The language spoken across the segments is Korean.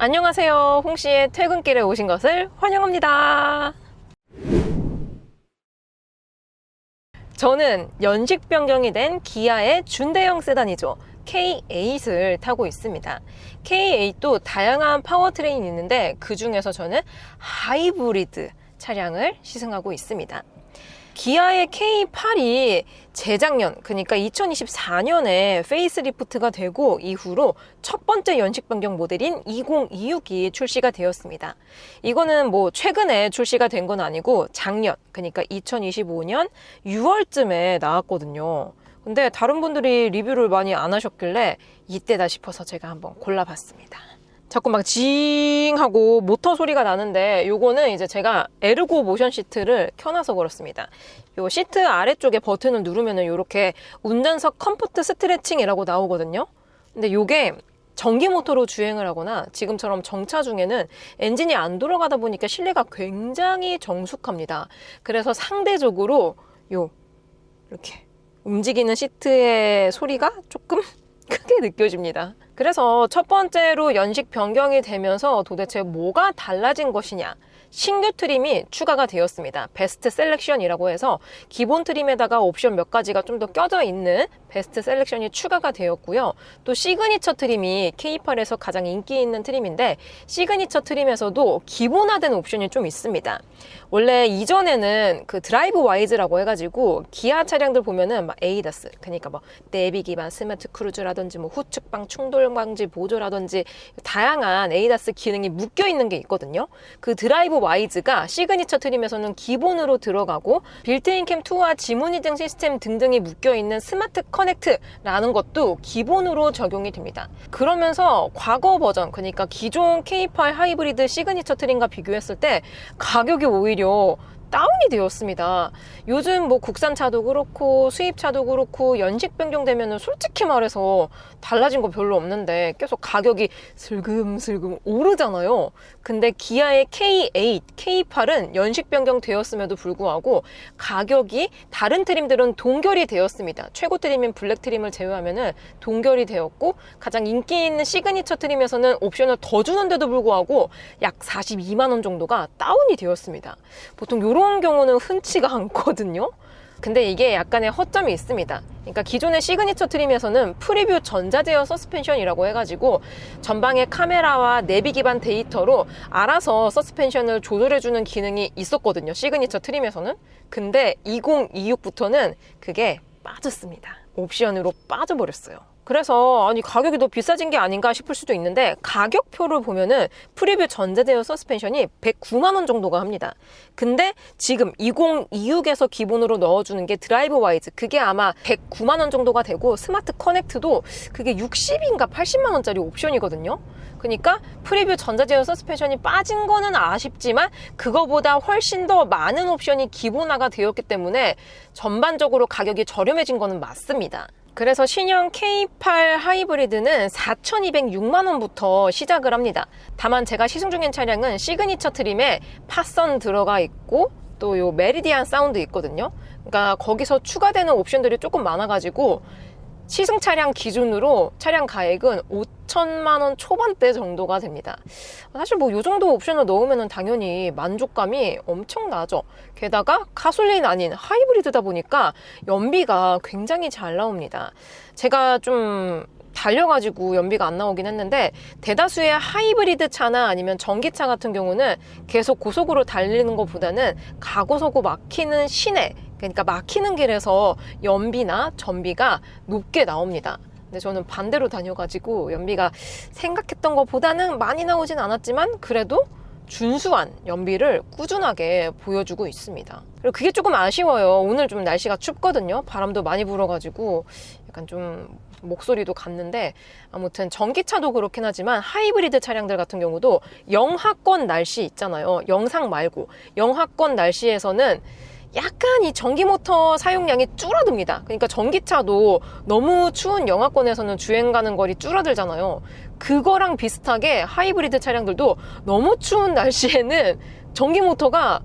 안녕하세요. 홍씨의 퇴근길에 오신 것을 환영합니다. 저는 연식 변경이 된 기아의 준대형 세단이죠. K8을 타고 있습니다. K8도 다양한 파워트레인이 있는데 그 중에서 저는 하이브리드 차량을 시승하고 있습니다. 기아의 K8이 재작년, 그러니까 2024년에 페이스리프트가 되고 이후로 첫 번째 연식 변경 모델인 2026이 출시가 되었습니다. 이거는 뭐 최근에 출시가 된 건 아니고 작년, 그러니까 2025년 6월쯤에 나왔거든요. 근데 다른 분들이 리뷰를 많이 안 하셨길래 이때다 싶어서 제가 한번 골라봤습니다. 자꾸 막 징 하고 모터 소리가 나는데 요거는 이제 제가 에르고 모션 시트를 켜놔서 그렇습니다. 요 시트 아래쪽에 버튼을 누르면은 요렇게 운전석 컴포트 스트레칭이라고 나오거든요. 근데 요게 전기 모터로 주행을 하거나 지금처럼 정차 중에는 엔진이 안 돌아가다 보니까 실내가 굉장히 정숙합니다. 그래서 상대적으로 요 이렇게 움직이는 시트의 소리가 조금 크게 느껴집니다. 그래서 첫 번째로 연식 변경이 되면서 도대체 뭐가 달라진 것이냐? 신규 트림이 추가가 되었습니다. 베스트 셀렉션이라고 해서 기본 트림에다가 옵션 몇 가지가 좀 더 껴져 있는 베스트 셀렉션이 추가가 되었고요. 또 시그니처 트림이 K8에서 가장 인기 있는 트림인데 시그니처 트림에서도 기본화된 옵션이 좀 있습니다. 원래 이전에는 그 드라이브 와이즈라고 해가지고 기아 차량들 보면은 막 에이다스, 그러니까 뭐 내비 기반 스마트 크루즈라든지 뭐 후측방 충돌 방지 보조라든지 다양한 에이다스 기능이 묶여 있는 게 있거든요. 그 드라이브 와이즈가 시그니처 트림에서는 기본으로 들어가고 빌트인 캠 2와 지문 인증 시스템 등등이 묶여 있는 스마트 커넥트라는 것도 기본으로 적용이 됩니다. 그러면서 과거 버전, 그러니까 기존 K8 하이브리드 시그니처 트림과 비교했을 때 가격이 오히려 다운이 되었습니다. 요즘 뭐 국산차도 그렇고 수입차도 그렇고 연식 변경되면은 솔직히 말해서 달라진 거 별로 없는데 계속 가격이 슬금슬금 오르잖아요. 근데 기아의 K8, K8은 연식 변경되었음에도 불구하고 가격이 다른 트림들은 동결이 되었습니다. 최고 트림인 블랙 트림을 제외하면은 동결이 되었고 가장 인기 있는 시그니처 트림에서는 옵션을 더 주는데도 불구하고 약 42만 원 정도가 다운이 되었습니다. 보통 이런 경우는 흔치가 않거든요. 근데 이게 약간의 허점이 있습니다. 그러니까 기존의 시그니처 트림에서는 프리뷰 전자제어 서스펜션이라고 해가지고 전방의 카메라와 내비 기반 데이터로 알아서 서스펜션을 조절해주는 기능이 있었거든요. 시그니처 트림에서는. 근데 2026부터는 그게 빠졌습니다. 옵션으로 빠져버렸어요. 그래서 아니 가격이 더 비싸진 게 아닌가 싶을 수도 있는데 가격표를 보면은 프리뷰 전자제어 서스펜션이 109만 원 정도가 합니다. 근데 지금 2026에서 기본으로 넣어주는 게 드라이브 와이즈, 그게 아마 109만 원 정도가 되고 스마트 커넥트도 그게 60인가 80만 원짜리 옵션이거든요. 그러니까 프리뷰 전자제어 서스펜션이 빠진 거는 아쉽지만 그거보다 훨씬 더 많은 옵션이 기본화가 되었기 때문에 전반적으로 가격이 저렴해진 거는 맞습니다. 그래서 신형 K8 하이브리드는 4,206만 원부터 시작을 합니다. 다만 제가 시승 중인 차량은 시그니처 트림에 팟선 들어가 있고 또 요 메리디안 사운드 있거든요. 그러니까 거기서 추가되는 옵션들이 조금 많아가지고 시승 차량 기준으로 차량 가액은 5천만 원 초반대 정도가 됩니다. 사실 뭐 이 정도 옵션을 넣으면 당연히 만족감이 엄청나죠. 게다가 가솔린 아닌 하이브리드다 보니까 연비가 굉장히 잘 나옵니다. 제가 좀 달려가지고 연비가 안 나오긴 했는데 대다수의 하이브리드 차나 아니면 전기차 같은 경우는 계속 고속으로 달리는 것보다는 가고서고 막히는 시내, 그러니까 막히는 길에서 연비나 전비가 높게 나옵니다. 근데 저는 반대로 다녀가지고 연비가 생각했던 것보다는 많이 나오진 않았지만 그래도 준수한 연비를 꾸준하게 보여주고 있습니다. 그리고 그게 조금 아쉬워요. 오늘 좀 날씨가 춥거든요. 바람도 많이 불어가지고 약간 좀 목소리도 갔는데, 아무튼 전기차도 그렇긴 하지만 하이브리드 차량들 같은 경우도 영하권 날씨 있잖아요. 영상 말고 영하권 날씨에서는 약간 이 전기 모터 사용량이 줄어듭니다. 그러니까 전기차도 너무 추운 영하권에서는 주행 가는 거리 줄어들잖아요. 그거랑 비슷하게 하이브리드 차량들도 너무 추운 날씨에는 전기 모터가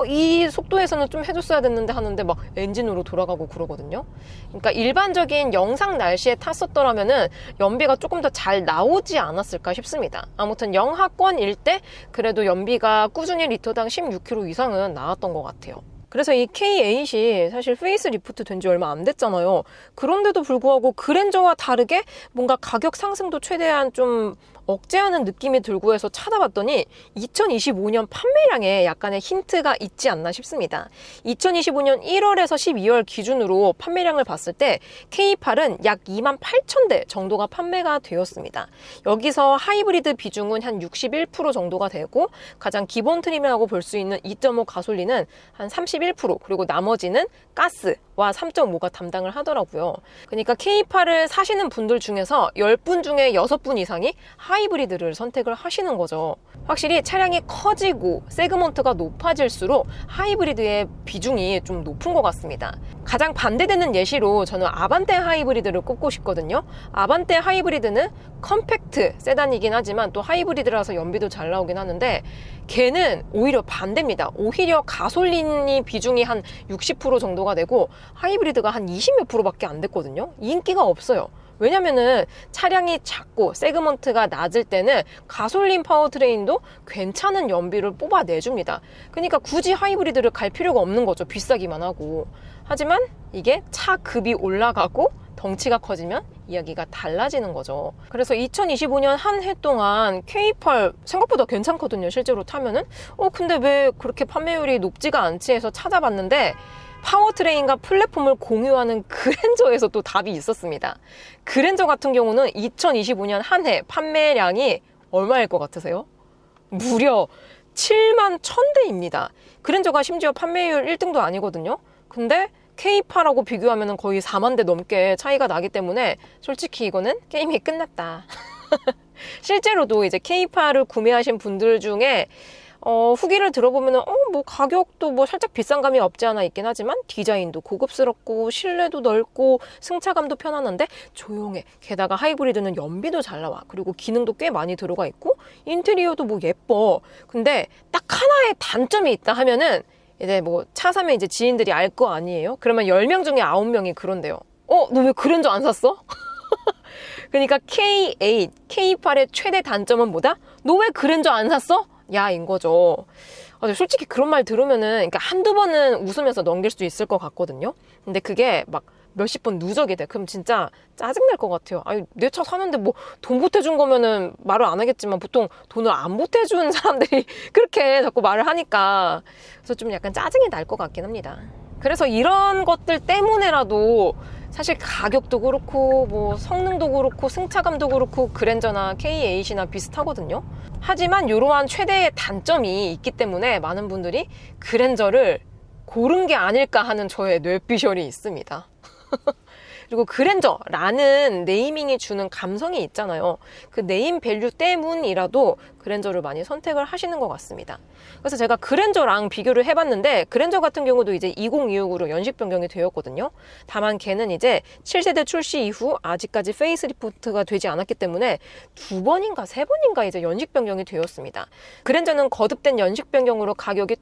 이 속도에서는 좀 해줬어야 됐는데 하는데 막 엔진으로 돌아가고 그러거든요. 그러니까 일반적인 영상 날씨에 탔었더라면은 연비가 조금 더 잘 나오지 않았을까 싶습니다. 아무튼 영하권일 때 그래도 연비가 꾸준히 리터당 16km 이상은 나왔던 것 같아요. 그래서 이 K8이 사실 페이스 리프트 된 지 얼마 안 됐잖아요. 그런데도 불구하고 그랜저와 다르게 뭔가 가격 상승도 최대한 좀 억제하는 느낌이 들고 해서 찾아봤더니 2025년 판매량에 약간의 힌트가 있지 않나 싶습니다. 2025년 1월에서 12월 기준으로 판매량을 봤을 때 K8은 약 28,000대 정도가 판매가 되었습니다. 여기서 하이브리드 비중은 한 61% 정도가 되고 가장 기본 트림이라고 볼 수 있는 2.5 가솔린은 한 31%, 그리고 나머지는 가스와 3.5가 담당을 하더라고요. 그러니까 K8을 사시는 분들 중에서 10분 중에 6분 이상이 하이브리드를 선택을 하시는 거죠. 확실히 차량이 커지고 세그먼트가 높아질수록 하이브리드의 비중이 좀 높은 것 같습니다. 가장 반대되는 예시로 저는 아반떼 하이브리드를 꼽고 싶거든요. 아반떼 하이브리드는 컴팩트 세단이긴 하지만 또 하이브리드라서 연비도 잘 나오긴 하는데 걔는 오히려 반대입니다. 오히려 가솔린이 비중이 한 60% 정도가 되고 하이브리드가 한 20몇 %밖에 안 됐거든요. 인기가 없어요. 왜냐면은 차량이 작고 세그먼트가 낮을 때는 가솔린 파워트레인도 괜찮은 연비를 뽑아내줍니다. 그러니까 굳이 하이브리드를 갈 필요가 없는 거죠. 비싸기만 하고. 하지만 이게 차 급이 올라가고 덩치가 커지면 이야기가 달라지는 거죠. 그래서 2025년 한 해 동안 K8 생각보다 괜찮거든요. 실제로 타면은 근데 왜 그렇게 판매율이 높지가 않지 해서 찾아봤는데 파워트레인과 플랫폼을 공유하는 그랜저에서 또 답이 있었습니다. 그랜저 같은 경우는 2025년 한 해 판매량이 얼마일 것 같으세요? 무려 7만 1000대입니다. 그랜저가 심지어 판매율 1등도 아니거든요. 근데 K8하고 비교하면 거의 4만 대 넘게 차이가 나기 때문에 솔직히 이거는 게임이 끝났다. 실제로도 이제 K8을 구매하신 분들 중에 후기를 들어보면은 뭐 가격도 뭐 살짝 비싼 감이 없지 않아 있긴 하지만 디자인도 고급스럽고 실내도 넓고 승차감도 편안한데 조용해. 게다가 하이브리드는 연비도 잘 나와. 그리고 기능도 꽤 많이 들어가 있고 인테리어도 뭐 예뻐. 근데 딱 하나의 단점이 있다 하면은 이제 뭐 차 사면 이제 지인들이 알 거 아니에요? 그러면 10명 중에 9명이 그런데요. 너 왜 그랜저 안 샀어? 그러니까 K8, K8의 최대 단점은 뭐다? 너 왜 그랜저 안 샀어? 야인 거죠. 솔직히 그런 말 들으면은 그러니까 한두 번은 웃으면서 넘길 수 있을 것 같거든요. 근데 그게 막 몇십 번 누적이 돼. 그럼 진짜 짜증날 것 같아요. 아니, 내 차 사는데 뭐 돈 보태준 거면은 말을 안 하겠지만 보통 돈을 안 보태준 사람들이 그렇게 자꾸 말을 하니까 그래서 좀 약간 짜증이 날 것 같긴 합니다. 그래서 이런 것들 때문에라도 사실 가격도 그렇고 뭐 성능도 그렇고 승차감도 그렇고 그랜저나 K8이나 비슷하거든요. 하지만 이러한 최대의 단점이 있기 때문에 많은 분들이 그랜저를 고른 게 아닐까 하는 저의 뇌피셜이 있습니다. 그리고 그랜저라는 네이밍이 주는 감성이 있잖아요. 그 네임 밸류 때문이라도 그랜저를 많이 선택을 하시는 것 같습니다. 그래서 제가 그랜저랑 비교를 해봤는데 그랜저 같은 경우도 이제 2026으로 연식 변경이 되었거든요. 다만 걔는 이제 7세대 출시 이후 아직까지 페이스리프트가 되지 않았기 때문에 2번인가 3번인가 이제 연식 변경이 되었습니다. 그랜저는 거듭된 연식 변경으로 가격이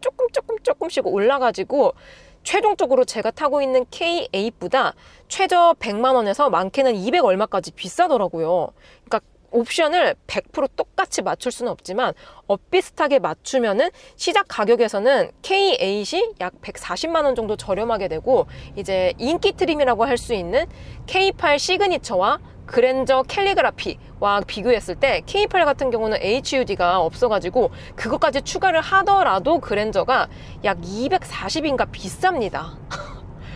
조금씩 올라가지고 최종적으로 제가 타고 있는 K8보다 최저 100만 원에서 많게는 200 얼마까지 비싸더라고요. 그러니까 옵션을 100% 똑같이 맞출 수는 없지만 비슷하게 맞추면은 시작 가격에서는 K8이 약 140만 원 정도 저렴하게 되고 이제 인기 트림이라고 할 수 있는 K8 시그니처와 그랜저 캘리그라피와 비교했을 때 K8 같은 경우는 HUD가 없어가지고 그것까지 추가를 하더라도 그랜저가 약 240인가 비쌉니다.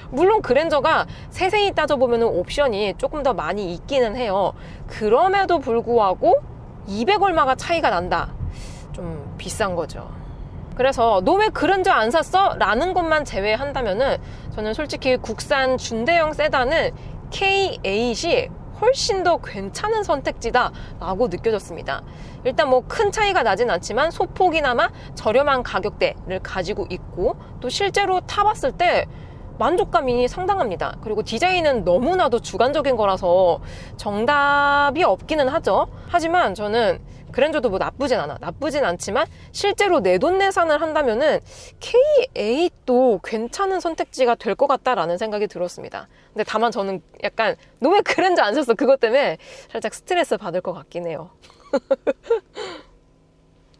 물론 그랜저가 세세히 따져보면 옵션이 조금 더 많이 있기는 해요. 그럼에도 불구하고 200 얼마가 차이가 난다. 좀 비싼 거죠. 그래서 너 왜 그랜저 안 샀어? 라는 것만 제외한다면은 저는 솔직히 국산 준대형 세단은 K8이 훨씬 더 괜찮은 선택지다 라고 느껴졌습니다. 일단 뭐 큰 차이가 나진 않지만 소폭이나마 저렴한 가격대를 가지고 있고 또 실제로 타봤을 때 만족감이 상당합니다. 그리고 디자인은 너무나도 주관적인 거라서 정답이 없기는 하죠. 하지만 저는 그랜저도 뭐 나쁘진 않아. 나쁘진 않지만 실제로 내돈내산을 한다면은 K8도 괜찮은 선택지가 될 것 같다라는 생각이 들었습니다. 근데 다만 저는 약간 너 왜 그랜저 안 샀어? 그것 때문에 살짝 스트레스 받을 것 같긴 해요.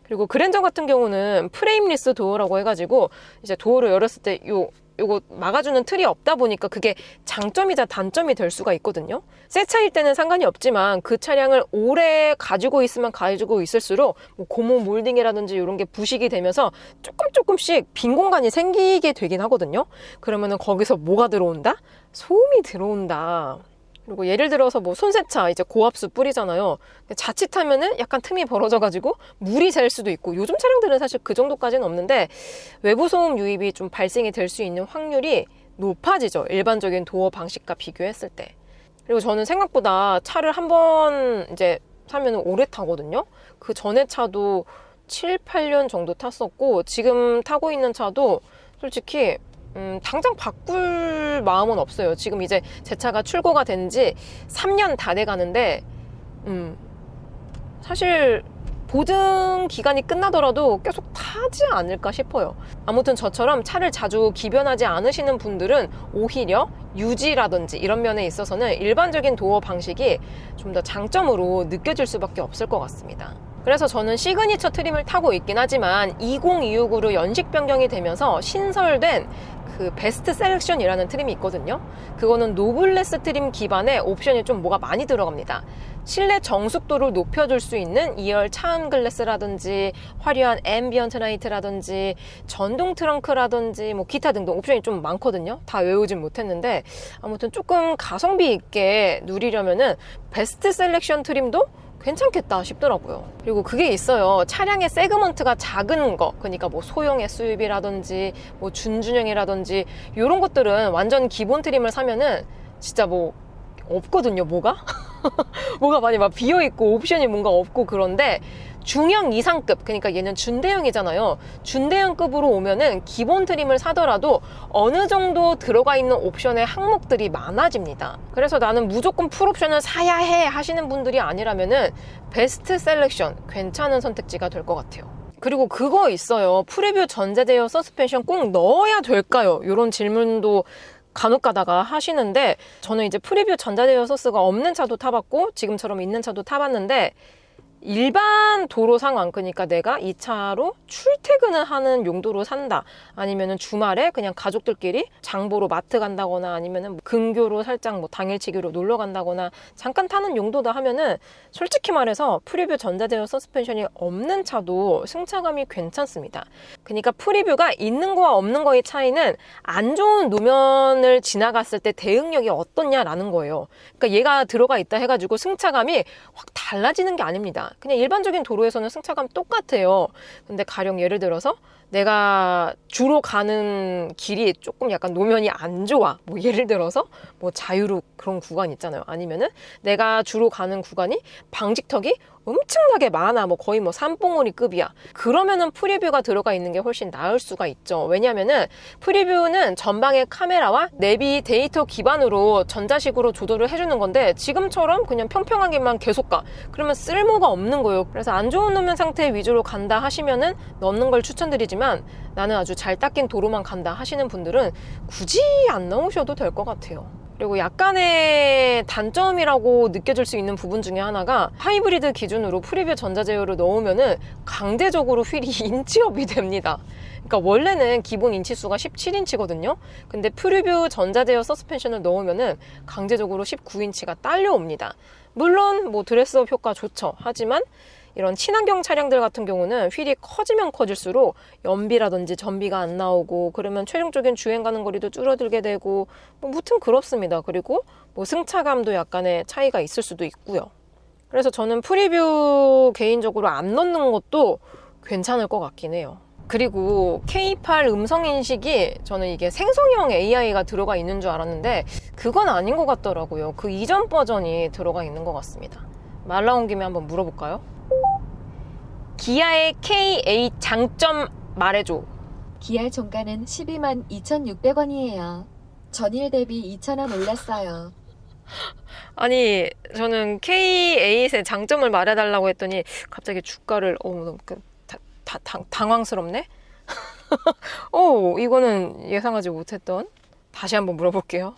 그리고 그랜저 같은 경우는 프레임리스 도어라고 해가지고 이제 도어를 열었을 때 요거 막아주는 틀이 없다 보니까 그게 장점이자 단점이 될 수가 있거든요. 새 차일 때는 상관이 없지만 그 차량을 오래 가지고 있으면 가지고 있을수록 뭐 고무 몰딩이라든지 이런 게 부식이 되면서 조금씩 빈 공간이 생기게 되긴 하거든요. 그러면은 거기서 뭐가 들어온다? 소음이 들어온다. 그리고 예를 들어서 뭐 손세차 이제 고압수 뿌리잖아요. 자칫하면은 약간 틈이 벌어져가지고 물이 셀 수도 있고, 요즘 차량들은 사실 그 정도까지는 없는데 외부 소음 유입이 좀 발생이 될 수 있는 확률이 높아지죠. 일반적인 도어 방식과 비교했을 때. 그리고 저는 생각보다 차를 한번 이제 사면 오래 타거든요. 그 전에 차도 7, 8년 정도 탔었고, 지금 타고 있는 차도 솔직히 당장 바꿀 마음은 없어요. 지금 이제 제 차가 출고가 된 지 3년 다 돼 가는데, 사실 보증 기간이 끝나더라도 계속 타지 않을까 싶어요. 아무튼 저처럼 차를 자주 기변하지 않으시는 분들은 오히려 유지라든지 이런 면에 있어서는 일반적인 도어 방식이 좀 더 장점으로 느껴질 수밖에 없을 것 같습니다. 그래서 저는 시그니처 트림을 타고 있긴 하지만 2026으로 연식 변경이 되면서 신설된 그 베스트 셀렉션이라는 트림이 있거든요. 그거는 노블레스 트림 기반의 옵션이 좀 뭐가 많이 들어갑니다. 실내 정숙도를 높여줄 수 있는 2열 차음 글래스라든지 화려한 앰비언트 라이트라든지 전동 트렁크라든지 뭐 기타 등등 옵션이 좀 많거든요. 다 외우진 못했는데 아무튼 조금 가성비 있게 누리려면은 베스트 셀렉션 트림도 괜찮겠다 싶더라고요. 그리고 그게 있어요. 차량의 세그먼트가 작은 거, 그러니까 뭐 소형 SUV라든지 뭐 준중형이라든지 이런 것들은 완전 기본 트림을 사면은 진짜 뭐 없거든요. 뭐가 많이 막 비어있고 옵션이 뭔가 없고. 그런데 중형 이상급, 그러니까 얘는 준대형이잖아요. 준대형급으로 오면은 기본 트림을 사더라도 어느 정도 들어가 있는 옵션의 항목들이 많아집니다. 그래서 나는 무조건 풀옵션을 사야 해 하시는 분들이 아니라면은 베스트 셀렉션 괜찮은 선택지가 될 것 같아요. 그리고 그거 있어요. 프리뷰 전자제어 서스펜션 꼭 넣어야 될까요? 이런 질문도 간혹 가다가 하시는데, 저는 이제 프리뷰 전자제어 서스가 없는 차도 타봤고 지금처럼 있는 차도 타봤는데, 일반 도로 상황, 그러니까 내가 이 차로 출퇴근을 하는 용도로 산다, 아니면은 주말에 그냥 가족들끼리 장보러 마트 간다거나 아니면은 근교로 살짝 뭐 당일치기로 놀러 간다거나 잠깐 타는 용도다 하면은 솔직히 말해서 프리뷰 전자제어 서스펜션이 없는 차도 승차감이 괜찮습니다. 그러니까 프리뷰가 있는 거와 없는 거의 차이는 안 좋은 노면을 지나갔을 때 대응력이 어떻냐라는 거예요. 그러니까 얘가 들어가 있다 해가지고 승차감이 확 달라지는 게 아닙니다. 그냥 일반적인 도로에서는 승차감 똑같아요. 근데 가령 예를 들어서 내가 주로 가는 길이 조금 약간 노면이 안 좋아. 뭐 예를 들어서 뭐 자유로 그런 구간 있잖아요. 아니면은 내가 주로 가는 구간이 방직턱이 엄청나게 많아. 뭐 거의 뭐 산봉우리급이야. 그러면은 프리뷰가 들어가 있는 게 훨씬 나을 수가 있죠. 왜냐면은 프리뷰는 전방의 카메라와 내비 데이터 기반으로 전자식으로 조절을 해주는 건데, 지금처럼 그냥 평평하게만 계속 가. 그러면 쓸모가 없는 거예요. 그래서 안 좋은 노면 상태 위주로 간다 하시면은 넣는 걸 추천드리지만, 나는 아주 잘 닦인 도로만 간다 하시는 분들은 굳이 안 넣으셔도 될 것 같아요. 그리고 약간의 단점이라고 느껴질 수 있는 부분 중에 하나가, 하이브리드 기준으로 프리뷰 전자제어를 넣으면은 강제적으로 휠이 인치업이 됩니다. 그러니까 원래는 기본 인치수가 17인치거든요. 근데 프리뷰 전자제어 서스펜션을 넣으면은 강제적으로 19인치가 딸려옵니다. 물론 뭐 드레스업 효과 좋죠. 하지만 이런 친환경 차량들 같은 경우는 휠이 커지면 커질수록 연비라든지 전비가 안 나오고, 그러면 최종적인 주행 가는 거리도 줄어들게 되고, 뭐 무튼 그렇습니다. 그리고 뭐 승차감도 약간의 차이가 있을 수도 있고요. 그래서 저는 프리뷰 개인적으로 안 넣는 것도 괜찮을 것 같긴 해요. 그리고 K8 음성인식이, 저는 이게 생성형 AI가 들어가 있는 줄 알았는데 그건 아닌 것 같더라고요. 그 이전 버전이 들어가 있는 것 같습니다. 말 나온 김에 한번 물어볼까요? 기아의 K8 장점 말해줘. 기아 종가는 122,600원이에요. 전일 대비 2,000원 올랐어요. 아니, 저는 K8의 장점을 말해달라고 했더니 갑자기 주가를, 너무 당황스럽네? 이거는 예상하지 못했던. 다시 한번 물어볼게요.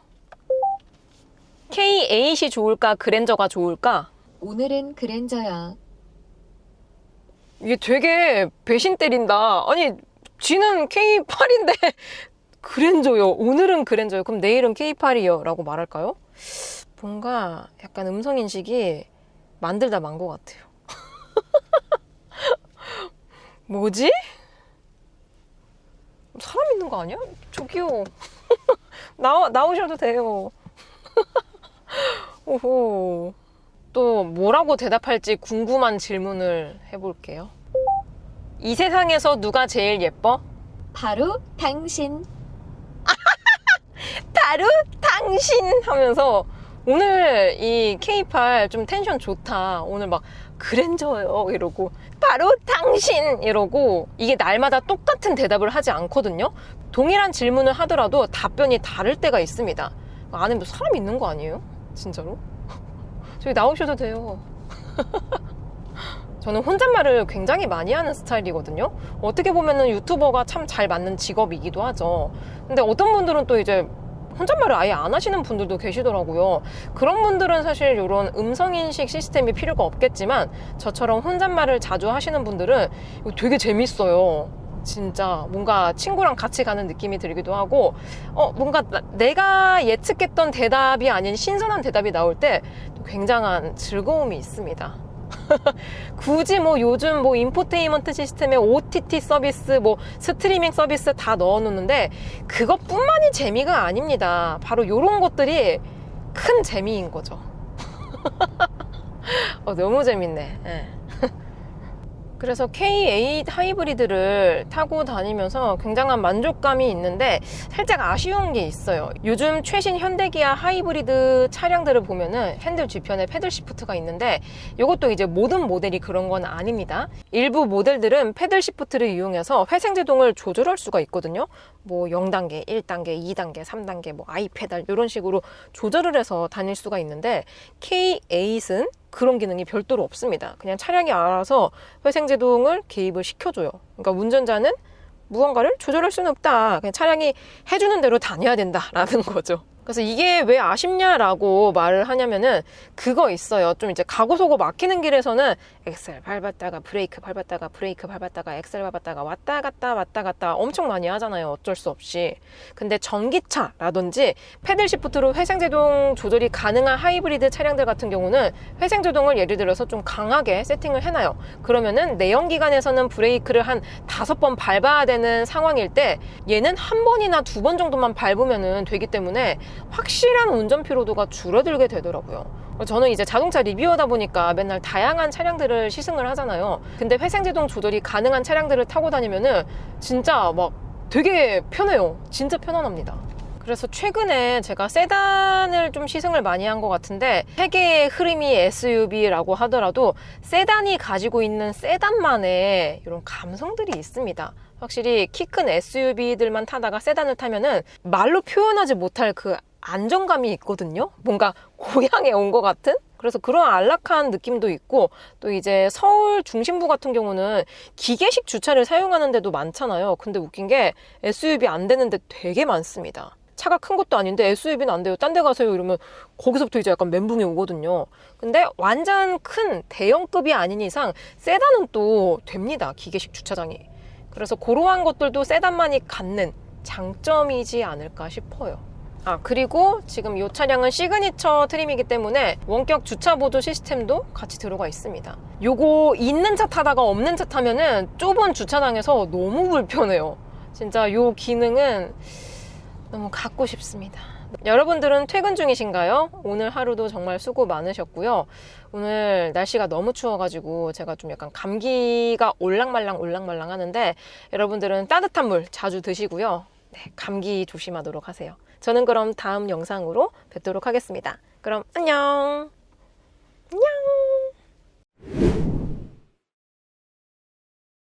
K8이 좋을까, 그랜저가 좋을까? 오늘은 그랜저야. 이게 되게 배신 때린다. 아니, 쥐는 K8인데 그랜저요. 오늘은 그랜저요. 그럼 내일은 K8이요. 라고 말할까요? 뭔가 약간 음성인식이 만들다 만 것 같아요. 뭐지? 사람 있는 거 아니야? 저기요. 나오셔도 돼요. 오호. 또 뭐라고 대답할지 궁금한 질문을 해볼게요. 이 세상에서 누가 제일 예뻐? 바로 당신. 바로 당신 하면서 오늘 이 K8 좀 텐션 좋다. 오늘 막 그랜저요 이러고 바로 당신 이러고 이게 날마다 똑같은 대답을 하지 않거든요. 동일한 질문을 하더라도 답변이 다를 때가 있습니다. 안에 뭐 사람 있는 거 아니에요? 진짜로? 저기 나오셔도 돼요. 저는 혼잣말을 굉장히 많이 하는 스타일이거든요. 어떻게 보면은 유튜버가 참 잘 맞는 직업이기도 하죠. 근데 어떤 분들은 또 이제 혼잣말을 아예 안 하시는 분들도 계시더라고요. 그런 분들은 사실 이런 음성인식 시스템이 필요가 없겠지만 저처럼 혼잣말을 자주 하시는 분들은 이거 되게 재밌어요. 진짜 뭔가 친구랑 같이 가는 느낌이 들기도 하고 뭔가 내가 예측했던 대답이 아닌 신선한 대답이 나올 때 굉장한 즐거움이 있습니다. 굳이 뭐 요즘 뭐 인포테인먼트 시스템에 OTT 서비스, 뭐 스트리밍 서비스 다 넣어놓는데 그것뿐만이 재미가 아닙니다. 바로 이런 것들이 큰 재미인 거죠. 너무 재밌네. 네. 그래서 K8 하이브리드를 타고 다니면서 굉장한 만족감이 있는데 살짝 아쉬운 게 있어요. 요즘 최신 현대기아 하이브리드 차량들을 보면은 핸들 뒤편에 패들 시프트가 있는데 이것도 이제 모든 모델이 그런 건 아닙니다. 일부 모델들은 패들 시프트를 이용해서 회생제동을 조절할 수가 있거든요. 뭐 0단계, 1단계, 2단계, 3단계, 뭐 아이페달 이런 식으로 조절을 해서 다닐 수가 있는데 K8은 그런 기능이 별도로 없습니다. 그냥 차량이 알아서 회생제동을 개입을 시켜줘요. 그러니까 운전자는 무언가를 조절할 수는 없다. 그냥 차량이 해주는 대로 다녀야 된다라는 거죠. 그래서 이게 왜 아쉽냐라고 말을 하냐면은 그거 있어요. 좀 이제 가고속으로 막히는 길에서는 엑셀 밟았다가 브레이크 밟았다가 브레이크 밟았다가 엑셀 밟았다가 왔다 갔다 엄청 많이 하잖아요. 어쩔 수 없이. 근데 전기차라든지 패들 시프트로 회생제동 조절이 가능한 하이브리드 차량들 같은 경우는 회생제동을 예를 들어서 좀 강하게 세팅을 해놔요. 그러면은 내연기관에서는 브레이크를 한 5번 밟아야 되는 상황일 때 얘는 한 번이나 2번 정도만 밟으면은 되기 때문에 확실한 운전 피로도가 줄어들게 되더라고요. 저는 이제 자동차 리뷰어다 보니까 맨날 다양한 차량들을 시승을 하잖아요. 근데 회생제동 조절이 가능한 차량들을 타고 다니면은 진짜 막 되게 편해요. 진짜 편안합니다. 그래서 최근에 제가 세단을 좀 시승을 많이 한 것 같은데 세계의 흐름이 SUV라고 하더라도 세단이 가지고 있는 세단만의 이런 감성들이 있습니다. 확실히 키 큰 SUV들만 타다가 세단을 타면은 말로 표현하지 못할 그 안정감이 있거든요. 뭔가 고향에 온 것 같은? 그래서 그런 안락한 느낌도 있고 또 이제 서울 중심부 같은 경우는 기계식 주차를 사용하는 데도 많잖아요. 근데 웃긴 게 SUV 안 되는 데 되게 많습니다. 차가 큰 것도 아닌데 SUV는 안 돼요. 딴 데 가세요. 이러면 거기서부터 이제 약간 멘붕이 오거든요. 근데 완전 큰 대형급이 아닌 이상 세단은 또 됩니다. 기계식 주차장이. 그래서 그러한 것들도 세단만이 갖는 장점이지 않을까 싶어요. 그리고 지금 이 차량은 시그니처 트림이기 때문에 원격 주차 보조 시스템도 같이 들어가 있습니다. 요거 있는 차 타다가 없는 차 타면은 좁은 주차장에서 너무 불편해요. 진짜 요 기능은 너무 갖고 싶습니다. 여러분들은 퇴근 중이신가요? 오늘 하루도 정말 수고 많으셨고요. 오늘 날씨가 너무 추워가지고 제가 좀 약간 감기가 올랑말랑 하는데 여러분들은 따뜻한 물 자주 드시고요. 네, 감기 조심하도록 하세요. 저는 그럼 다음 영상으로 뵙도록 하겠습니다. 그럼 안녕! 안녕!